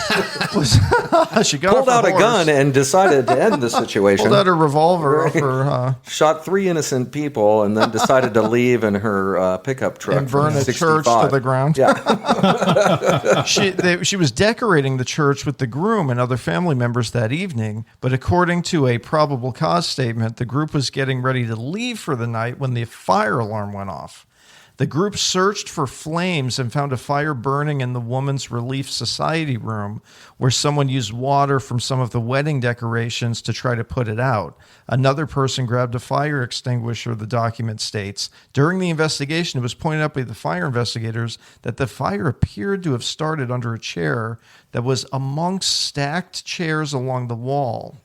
she got Pulled off out a horse, gun and decided to end the situation. pulled out a revolver off her, Shot 3 innocent people and then decided to leave in her pickup truck. and burn from a church to 65. the ground. Yeah. She was decorating the church with the groom and other family members that evening, but according to a probable cause statement, the the group was getting ready to leave for the night when the fire alarm went off. The group searched for flames and found a fire burning in the Women's Relief Society room, where someone used water from some of the wedding decorations to try to put it out. Another person grabbed a fire extinguisher, the document states. During the investigation, it was pointed out by the fire investigators that the fire appeared to have started under a chair that was amongst stacked chairs along the wall.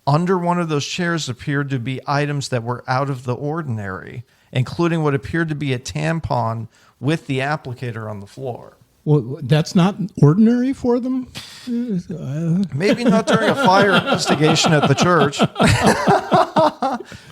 Under one of those chairs appeared to be items that were out of the ordinary, including what appeared to be a tampon with the applicator on the floor. Well, that's not ordinary for them? Maybe not during a fire investigation at the church.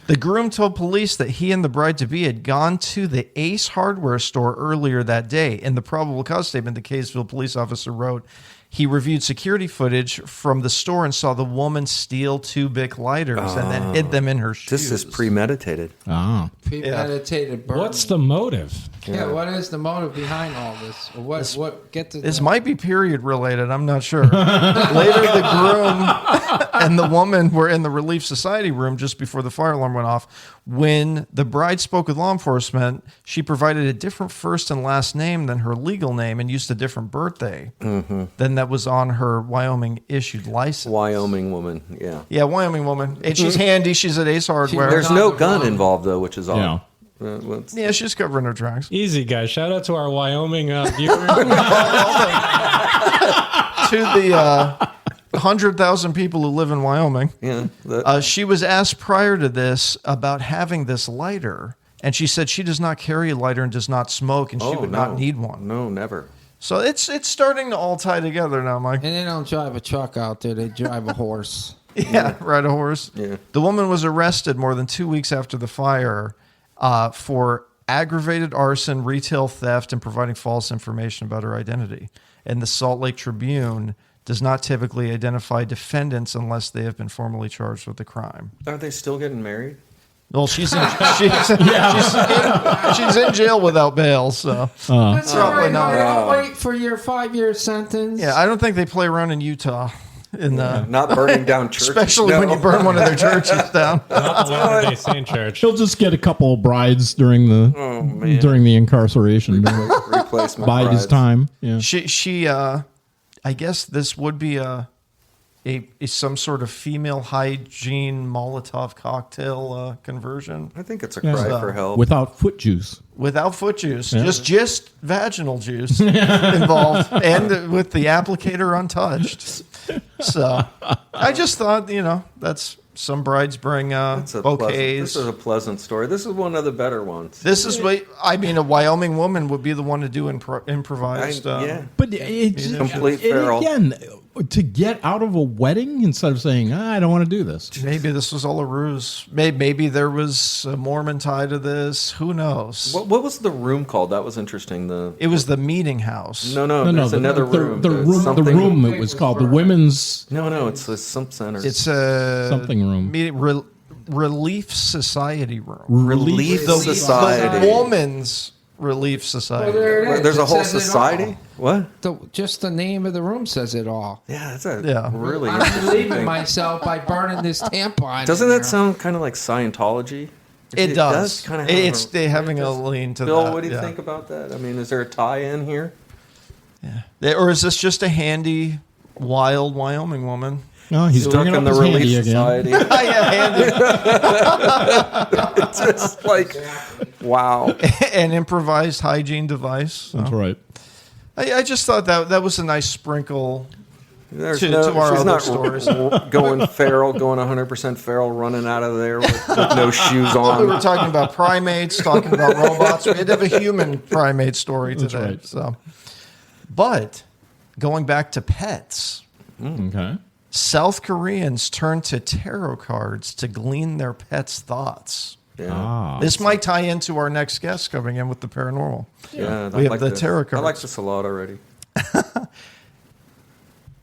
The groom told police that he and the bride-to-be had gone to the Ace hardware store earlier that day. In the probable cause statement, the Kaysville police officer wrote, he reviewed security footage from the store and saw the woman steal 2 Bic lighters and then hid them in her shoes. This is premeditated. Ah. Premeditated burn. What's the motive? Yeah, what is the motive behind all this? What get to This might be period related. I'm not sure. Later, the groom and the woman were in the Relief Society room just before the fire alarm went off. When the bride spoke with law enforcement, she provided a different first and last name than her legal name and used a different birthday than that was on her Wyoming issued license. Wyoming woman, yeah. Yeah, Wyoming woman. And she's handy. She's at Ace Hardware. There's no gun involved, though, which is Yeah. odd. Yeah, she's covering her tracks. Easy, guys. Shout out to our Wyoming viewers. To the 100,000 people who live in Wyoming. Yeah. She was asked prior to this about having this lighter, and she said she does not carry a lighter and does not smoke, and she would not need one. No, never. So it's starting to all tie together now, Mike. And they don't drive a truck out there; they drive a horse. Yeah, ride a horse. Yeah. The woman was arrested more than 2 weeks after the fire for aggravated arson, retail theft, and providing false information about her identity. And the Salt Lake Tribune does not typically identify defendants unless they have been formally charged with the crime. Are they still getting married? Well, she's in jail without bail, so That's all probably right. not. Don't wait for your 5-year sentence. Yeah, I don't think they play around in Utah. Not burning down churches. Especially when you burn one of their churches down. Not the Latter-day Saint Church. He'll just get a couple of brides during the incarceration. Replacement Bide his brides. time. Yeah. She I guess this would be a some sort of female hygiene Molotov cocktail conversion. I think it's a cry for help. Without foot juice. Without foot juice, just vaginal juice involved, and with the applicator untouched. So I just thought, that's some brides bring bouquets. This is a pleasant story. This is one of the better ones. This is what I mean. A Wyoming woman would be the one to do improvised. But it's Complete feral. Again, to get out of a wedding instead of saying, I don't want to do this. Maybe this was all a ruse. Maybe there was a Mormon tie to this. Who knows? What was the room called? That was interesting. It was the meeting house. No, there's another room. The room it was called the women's. No, it's a some center. It's a something room. Relief Society room. Relief Society. The Woman's Relief Society. Well, there it is. There's a It whole says it society? What? Just the name of the room says it all. Yeah, that's really I'm interesting relieving thing. myself by burning this tampon. Doesn't in that there. sound kind of like Scientology? It does. Kind of. It's they having a lean to Bill, that. what do you think about that? I mean, is there a tie-in here? Yeah. Or is this just a handy, wild Wyoming woman? No, he's Stuck bringing in up the his handy Relief again. Society. Yeah, handy. It's just like, wow. An improvised hygiene device. So. That's right. I just thought that was a nice sprinkle There's to no, our she's other not stories. going feral, going 100% feral, running out of there with no shoes We were on. talking about primates, talking about robots. We had to have a human primate story today. right. So, but going back to pets, Okay. South Koreans turn to tarot cards to glean their pets' thoughts. Yeah, This might tie into our next guest coming in with the paranormal. yeah. We have the this. tarot I like cards. this a lot already.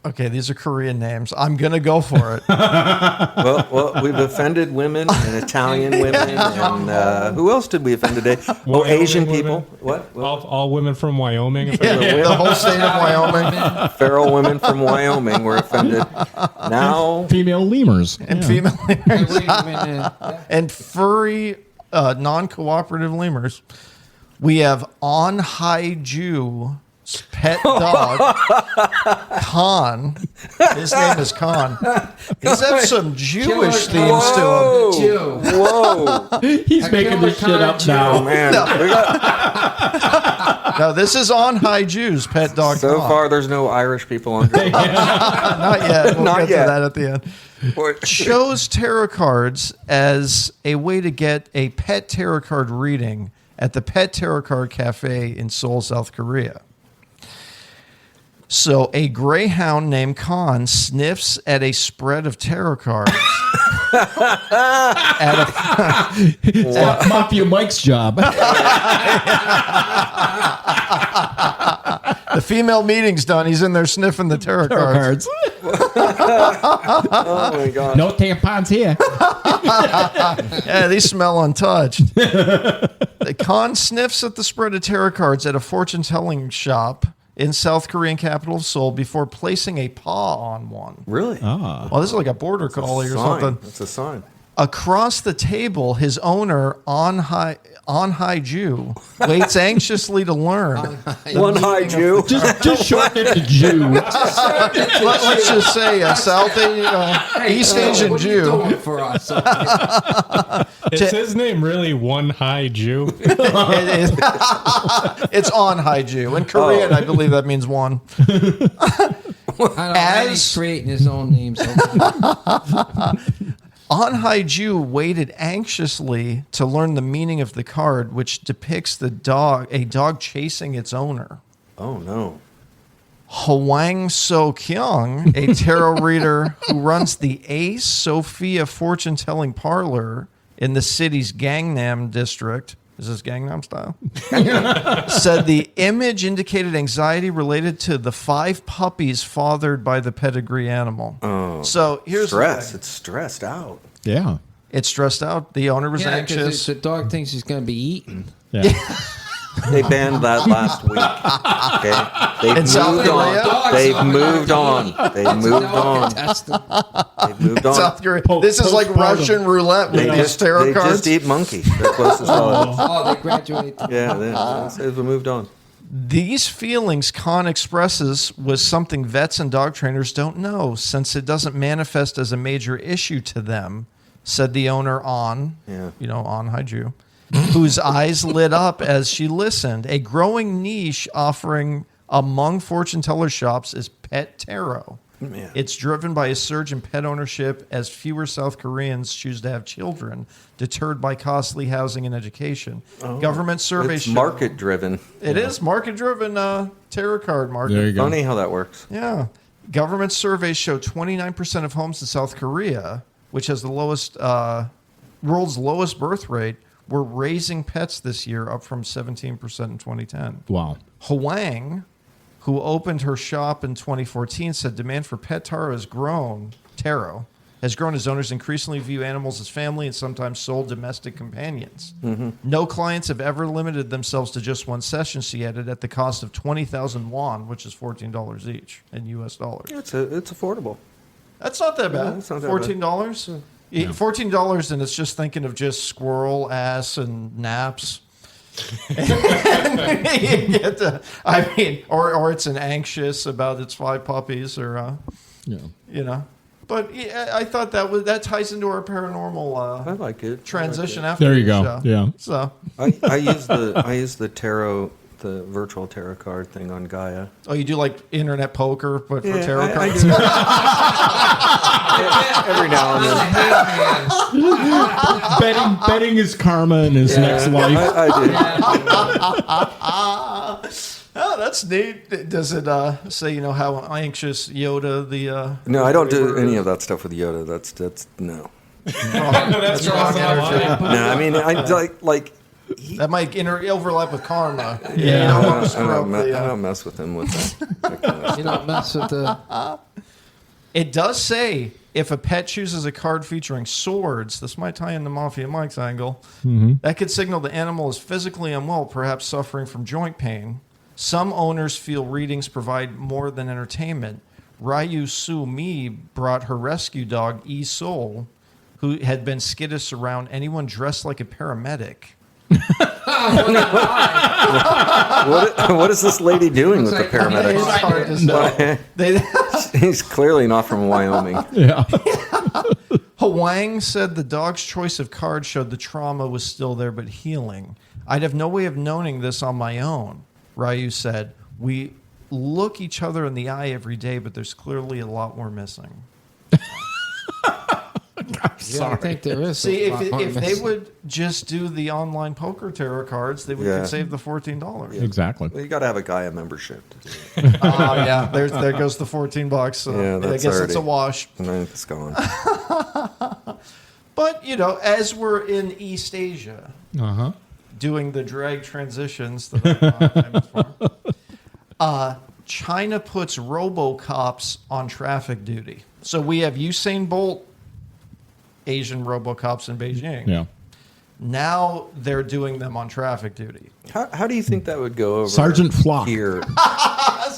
Okay, these are Korean names. I'm gonna go for it. Well, we've offended women and Italian women, and who else did we offend today? Oh, Asian people. Women. What? All women from Wyoming. The whole state of Wyoming. Feral women from Wyoming were offended. Now, Female lemurs. And female lemurs. And furry, non-cooperative lemurs. We have On Hai Ju. Pet dog, Khan. His name is Khan. He's have some Jewish themes to him. Whoa! He's making this shit up now. Oh, man. No, this is On High Jews, pet dog. So Khan. far, there's no Irish people on here. Not yet. We'll Not get yet. to that at the end. Chose tarot cards as a way to get a pet tarot card reading at the Pet Tarot Card Cafe in Seoul, South Korea. So a greyhound named Khan sniffs at a spread of tarot cards. Mafia Mike's job. The female meeting's done. He's in there sniffing the tarot cards. Oh, my God. No tampons here. Yeah, these smell untouched. The Khan sniffs at the spread of tarot cards at a fortune-telling shop in South Korean capital of Seoul before placing a paw on one. Really? Ah. Well, this is like a border collie or something. That's a sign. Across the table, his owner, On Hai Ju, waits anxiously to learn. One high Jew. Just shorten it to Jew. Let's just say a South Asian, East Asian what Jew. Are you doing for us? Is his name really One High Jew? It's On Hai Ju. In Korean, I believe that means one. I don't know. He's creating his own names. On Hai Ju waited anxiously to learn the meaning of the card, which depicts a dog chasing its owner. Oh, no. Hwang So Kyung, a tarot reader who runs the Ace Sophia fortune telling parlor in the city's Gangnam district. Is this Gangnam style? Said the image indicated anxiety related to the 5 puppies fathered by the pedigree animal. Oh, so here's stress. the thing. It's stressed out. Yeah. It's stressed out. The owner was Yeah, anxious. because the dog thinks he's going to be eaten. Yeah. They banned that last week. Okay, they've In South moved Korea? on. They've moved on. They've moved on. They've moved on. South Korea. This is like Russian roulette with these tarot they cards. just eat monkey. Their closest relatives. Oh, they graduate. Yeah, they've moved on. These feelings Khan expresses was something vets and dog trainers don't know, since it doesn't manifest as a major issue to them, said the owner On Hai Ju, whose eyes lit up as she listened. A growing niche offering among fortune teller shops is pet tarot. Yeah. It's driven by a surge in pet ownership as fewer South Koreans choose to have children, deterred by costly housing and education. Government surveys It's show market driven. it is market-driven tarot card market. There you go. Funny how that works. Yeah. Government surveys show 29% of homes in South Korea, which has the lowest, world's lowest birth rate, were raising pets this year, up from 17% in 2010. Wow. Hwang, who opened her shop in 2014, said demand for pet tarot has grown as owners increasingly view animals as family and sometimes sole domestic companions. Mm-hmm. No clients have ever limited themselves to just one session, she added, at the cost of 20,000 won, which is $14 each in U.S. dollars. It's affordable. That's not that bad. it's not that $14? $14, and it's just thinking of just squirrel, ass, and naps. You get or it's an anxious about its 5 puppies, or But I thought that ties into our paranormal. I like it. Transition after. There you the go. show. Yeah. So I use the tarot, the virtual tarot card thing on Gaia. Oh, you do like internet poker, but for tarot I cards. do. Every now and then. betting his karma in his next life. I do. Oh, that's neat. Does it say how anxious Yoda the? No, I don't do any of that stuff with Yoda. That's no. That's wrong. No, I mean I like. That might overlap with karma. Yeah. I don't mess with him with that. You don't mess with the It does say if a pet chooses a card featuring swords, this might tie into Mafia Mike's angle, that could signal the animal is physically unwell, perhaps suffering from joint pain. Some owners feel readings provide more than entertainment. Ryu Su Mi brought her rescue dog, E Soul, who had been skittish around anyone dressed like a paramedic. What is this lady doing with the paramedics? It's hard to say. He's clearly not from Wyoming. Yeah. Huang said the dog's choice of cards showed the trauma was still there but healing. I'd have no way of knowing this on my own, Ryu said. We look each other in the eye every day, but there's clearly a lot more missing. Yeah, I think there is. See, if they would just do the online poker tarot cards, they would could save the $14. Exactly. Well, you got to have a Gaia membership. Oh yeah, there goes the $14. So Yeah, I that's guess it's a already- wash. No, it's gone. But as we're in East Asia, doing the drag transitions that I'm famous for, China puts RoboCops on traffic duty. So we have Usain Bolt, Asian RoboCops in Beijing. Yeah. Now they're doing them on traffic duty. How do you think that would go over Sergeant Flock. here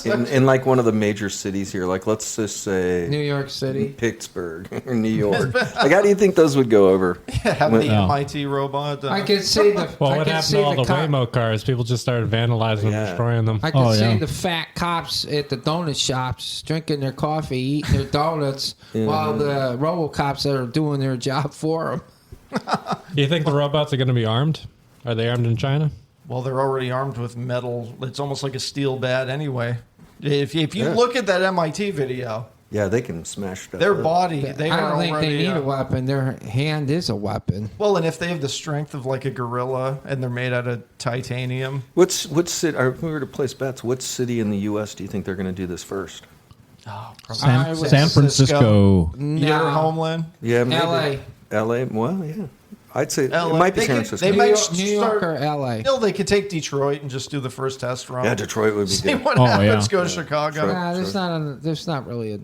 in like one of the major cities here? Like, let's just say New York City. Pittsburgh or New York. Like, how do you think those would go over? Have the MIT robot. I could see the. Well, I what could happened see to all the cop- Waymo cars? People just started vandalizing and destroying them. I could see yeah. the fat cops at the donut shops drinking their coffee, eating their donuts, while the RoboCops are doing their job for them. You think the robots are going to be armed? Are they armed in China? Well, they're already armed with metal. It's almost like a steel bat anyway. If you look at that MIT video, Yeah, they can smash stuff. their up. body, they I are don't think already, they need a weapon. Their hand is a weapon. Well, and if they have the strength of like a gorilla and they're made out of titanium. Which city? If we were to place bets, which city in the U.S. do you think they're going to do this first? San Francisco. Your homeland? Yeah, maybe. L.A. L.A. Well, yeah, I'd say LA. it might be They San could- Francisco. they New might York, New York or L.A. No, they could take Detroit and just do the first test run. Yeah, Detroit would be See good. what Oh, happens. yeah. Go to Chicago. Nah, there's not really a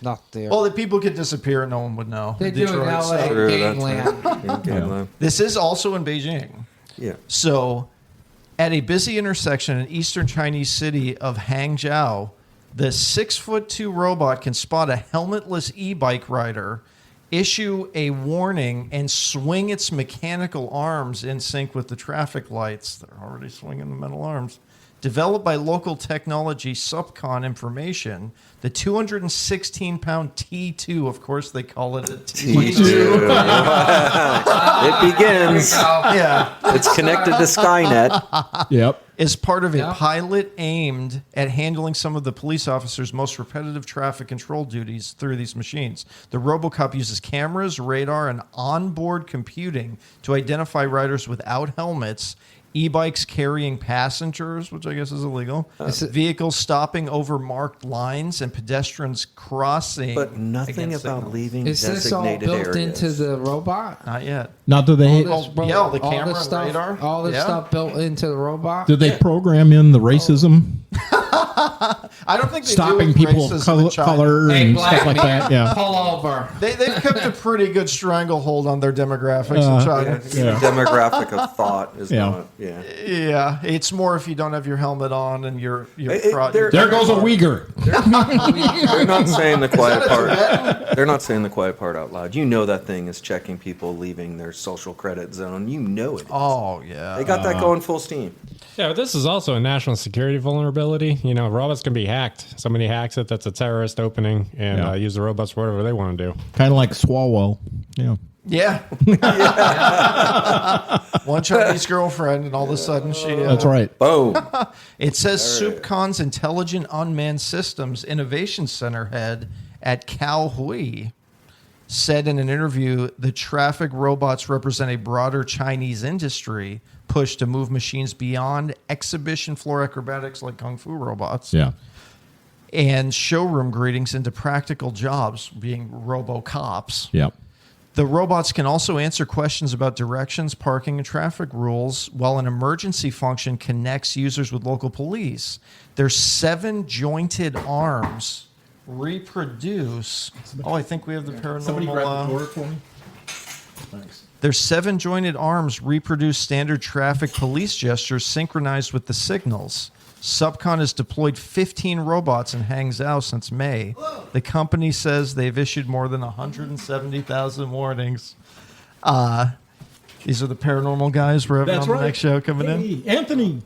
not there. Well, the people could disappear and no one would know. they do in Detroit, L.A. so- True, that's Gangland. right. Yeah, Gangland. This is also in Beijing. Yeah. So, at a busy intersection in eastern Chinese city of Hangzhou, the 6'2" robot can spot a helmetless e-bike rider, issue a warning, and swing its mechanical arms in sync with the traffic lights. They're already swinging the metal arms. Developed by local technology Subcon Information, the 216-pound T2, of course they call it a T2. It begins. Yeah. It's connected to Skynet. Yep. Is part of a Yeah. pilot aimed at handling some of the police officers' most repetitive traffic control duties through these machines. The RoboCop uses cameras, radar, and onboard computing to identify riders without helmets, e-bikes carrying passengers, which I guess is illegal, vehicles stopping over marked lines, and pedestrians crossing. But nothing against about signals. leaving Is this all designated built areas. into the robot? Not yet. Now, do they All this yeah, the all camera this and stuff, radar. all this Yeah. stuff built into the robot. do they program in the racism, I don't think they stopping do with people of racism in China. color Hey, and black stuff like man, that? Yeah. pull over. They've kept a pretty good stranglehold on their demographics in China. The demographic of thought is Yeah. not. Yeah. Yeah, it's more if you don't have your helmet on and you're they're- There goes a Uyghur. They're not saying the quiet part. They're not saying the quiet part out loud. You know that thing is checking people leaving their social credit zone. You know it. Oh yeah. They got that going full steam. Yeah, but this is also a national security vulnerability. Robots can be hacked. Somebody hacks it, that's a terrorist opening, and Yeah. use the robots for whatever they want to do. Kind of like Swalwell. Yeah. Yeah. One Chinese girlfriend, and all of a sudden she. That's right. Boom. It says SoupCon's Intelligent Unmanned Systems Innovation Center head at Cal Hui said in an interview the traffic robots represent a broader Chinese industry push to move machines beyond exhibition floor acrobatics like kung fu robots. Yeah. And showroom greetings into practical jobs, being RoboCops. Yep. The robots can also answer questions about directions, parking, and traffic rules, while an emergency function connects users with local police. Their 7 jointed arms reproduce. Oh, I think we have the paranormal. Somebody grab the door for me. Thanks. Their 7-jointed arms reproduce standard traffic police gestures synchronized with the signals. Subcon has deployed 15 robots and hangs out since May. The company says they've issued more than 170,000 warnings. These are the paranormal guys we're having on the next show coming in. Anthony.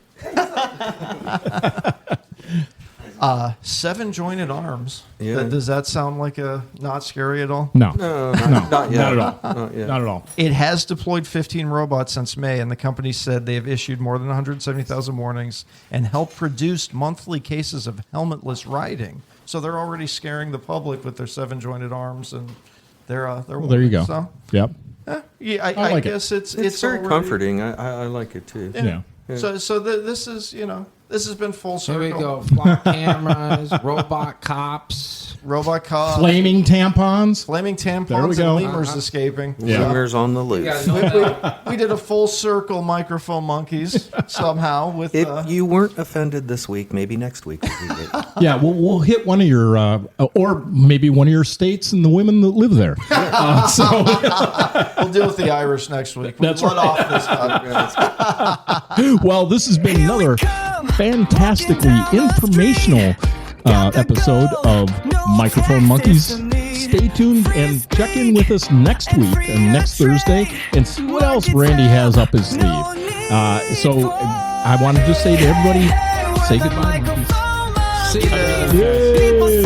7-jointed arms. Yeah. Does that sound like not scary at all? No. Not yet. Not at all. Not yet. Not at all. It has deployed 15 robots since May, and the company said they have issued more than 170,000 warnings and helped produce monthly cases of helmetless riding. So they're already scaring the public with their 7-jointed arms, and they're Well, there you go. So, Yep. yeah, I I like guess it's very already, comforting. I like it too. Yeah. So this is this has been full Here circle. we go. Flock cameras, robot cops. Robot cops, Flaming tampons. flaming tampons, There we go. and lemurs escaping. Yeah. Lemurs on the loose. We did a full circle microphone monkeys somehow with If you weren't offended this week, maybe next week we'll be good. Yeah, we'll hit one of your, or maybe one of your states and the women that live there. we'll deal with the Irish next week. We That's let right. off this time. Well, this has been another fantastically informational episode of Microphone Monkeys. Stay tuned and check in with us next week and next Thursday and see what else Randy has up his sleeve. So I wanted to say to everybody, say goodbye, monkeys. See you. Yay.